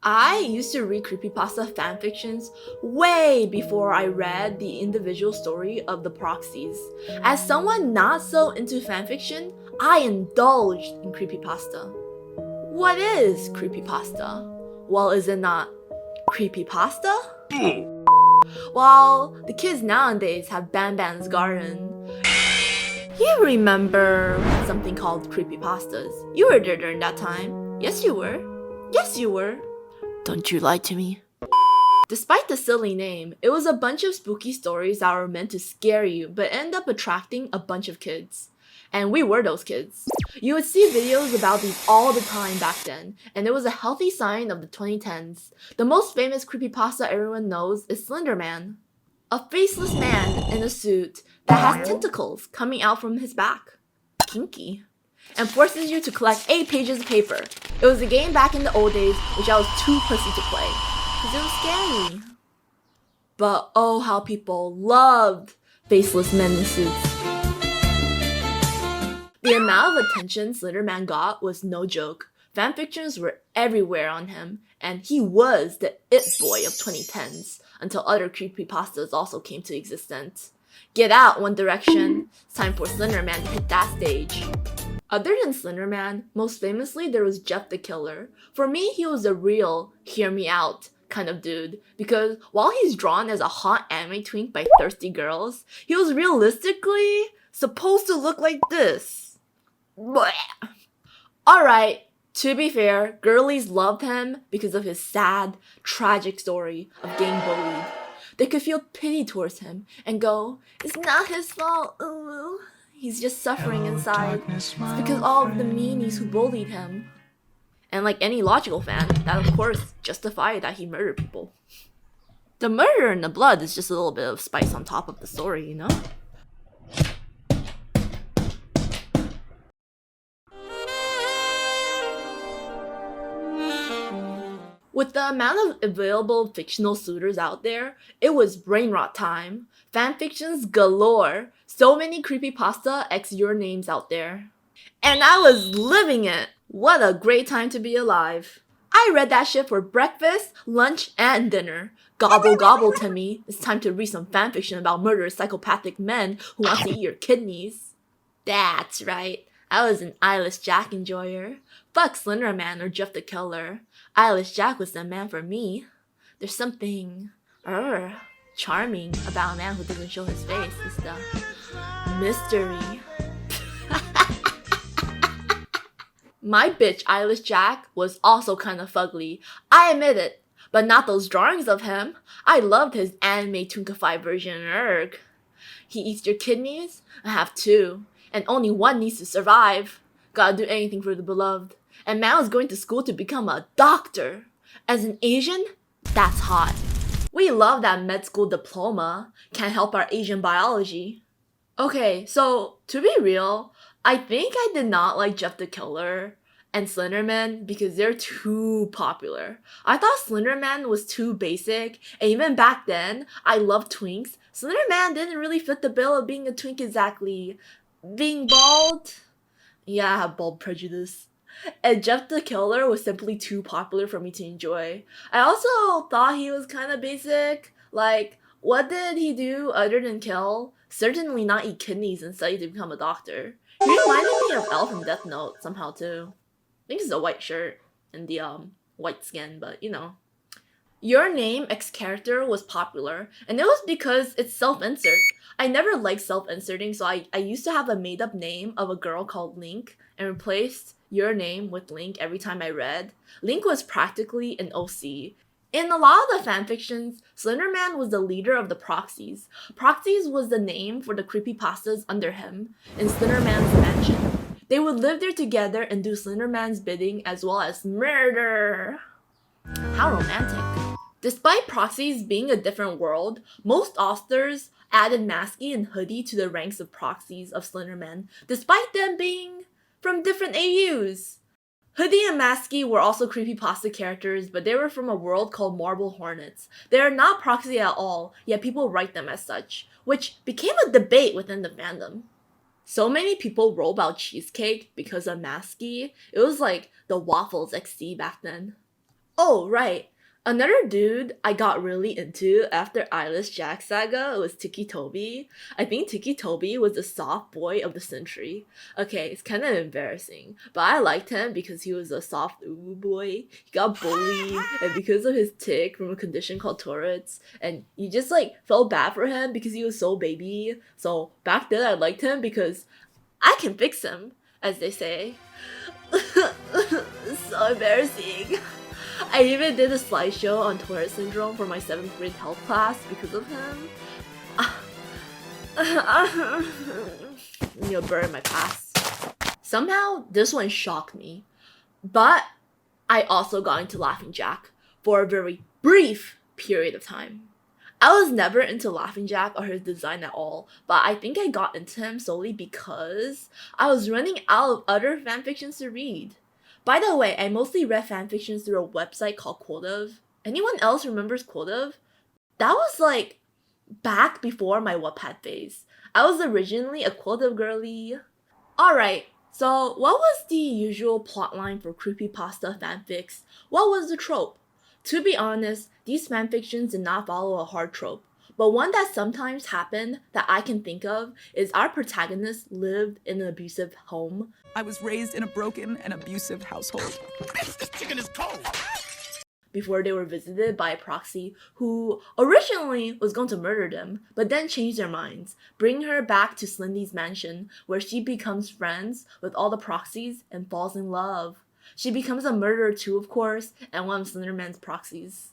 I used to read creepypasta fanfictions way before I read the individual story of the proxies. As someone not so into fanfiction, I indulged in creepypasta. What is creepypasta? Well, is it not creepypasta? Well, the kids nowadays have Ban's Garden. You remember something called creepypastas. You were there during that time. Yes, you were. Yes, you were. Don't you lie to me. Despite the silly name, it was a bunch of spooky stories that were meant to scare you but end up attracting a bunch of kids. And we were those kids. You would see videos about these all the time back then, and it was a healthy sign of the 2010s. The most famous creepypasta everyone knows is Slender Man. A faceless man in a suit that has tentacles coming out from his back. Kinky. And forces you to collect 8 pages of paper. It was a game back in the old days which I was too pussy to play, because it was scary. But oh how people loved faceless men in suits. The amount of attention Slender Man got was no joke. Fanfictions were everywhere on him, and he was the it boy of 2010s, until other creepypastas also came to existence. Get out, One Direction. It's time for Slender Man to hit that stage. Other than Slender Man, most famously there was Jeff the Killer. For me, he was a real hear me out kind of dude, because while he's drawn as a hot anime twink by thirsty girls, he was realistically supposed to look like this. Blech. Alright, to be fair, girlies loved him because of his sad, tragic story of getting bullied. They could feel pity towards him and go, it's not his fault, ooh. He's just suffering inside. It's because all of the meanies who bullied him. And like any logical fan, that of course justified that he murdered people. The murder and the blood is just a little bit of spice on top of the story, you know? With the amount of available fictional suitors out there, it was brain rot time. Fanfictions galore. So many creepypasta X your names out there. And I was living it! What a great time to be alive. I read that shit for breakfast, lunch, and dinner. Gobble gobble Timmy. It's time to read some fanfiction about murderous psychopathic men who want to eat your kidneys. That's right. I was an Eyeless Jack enjoyer. Fuck Slender Man or Jeff the Killer. Eyeless Jack was the man for me. There's something charming about a man who doesn't show his face. It's the mystery. My bitch Eyeless Jack was also kind of fugly. I admit it, but not those drawings of him. I loved his anime Twinkified version. Erg. He eats your kidneys? I have 2, and only one needs to survive. Gotta do anything for the beloved. And man was going to school to become a doctor. As an Asian, that's hot. We love that med school diploma. Can't help our Asian biology. Okay, so to be real, I think I did not like Jeff the Killer and Slender Man because they're too popular. I thought Slender Man was too basic, and even back then, I loved twinks. Slender Man didn't really fit the bill of being a twink exactly. Being bald? Yeah, I have bald prejudice. And Jeff the Killer was simply too popular for me to enjoy. I also thought he was kind of basic. Like, what did he do other than kill? Certainly not eat kidneys and study to become a doctor. He reminded me of L from Death Note somehow too. I think it's a white shirt and the white skin, but you know. Your Name X character was popular, and it was because it's self-insert. I never liked self-inserting, so I used to have a made-up name of a girl called Link and replaced your name with Link every time I read. Link was practically an OC. In a lot of the fanfictions, Slender Man was the leader of the proxies. Proxies was the name for the creepypastas under him in Slender Man's mansion. They would live there together and do Slender Man's bidding as well as murder. How romantic. Despite proxies being a different world, most authors added Masky and Hoodie to the ranks of proxies of Slender Man, despite them being from different AUs. Hoodie and Masky were also creepypasta characters, but they were from a world called Marble Hornets. They are not proxy at all, yet people write them as such, which became a debate within the fandom. So many people roll about cheesecake because of Masky. It was like the Waffles XD back then. Oh, right. Another dude I got really into after Eyeless Jack saga was Tiki Toby. I think Tiki Toby was the soft boy of the century. Okay, it's kind of embarrassing, but I liked him because he was a soft uwu boy. He got bullied, and because of his tick from a condition called Tourette's, and you just like felt bad for him because he was so baby. So back then I liked him because I can fix him, as they say. So embarrassing. I even did a slideshow on Tourette syndrome for my 7th grade health class because of him. You'll burn my past. Somehow, this one shocked me. But I also got into Laughing Jack for a very brief period of time. I was never into Laughing Jack or his design at all, but I think I got into him solely because I was running out of other fanfictions to read. By the way, I mostly read fanfictions through a website called Quotive. Anyone else remembers Quotive? That was like back before my Wattpad phase. I was originally a Quotive girly. Alright, so what was the usual plotline for creepypasta fanfics? What was the trope? To be honest, these fanfictions did not follow a hard trope, but one that sometimes happened that I can think of is our protagonist lived in an abusive home. I was raised in a broken and abusive household. This chicken is cold! Before they were visited by a proxy who originally was going to murder them, but then changed their minds, bringing her back to Slendy's mansion, where she becomes friends with all the proxies and falls in love. She becomes a murderer too, of course, and one of Slenderman's proxies.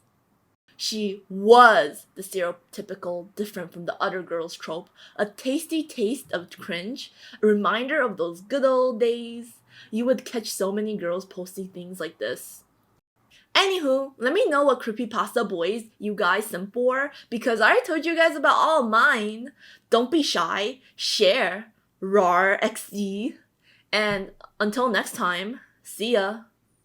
She was the stereotypical different from the other girls trope, a tasty taste of cringe, a reminder of those good old days. You would catch so many girls posting things like this. Anywho, let me know what creepypasta boys you guys simp for, because I already told you guys about all of mine. Don't be shy, share, rar XD, and until next time, see ya.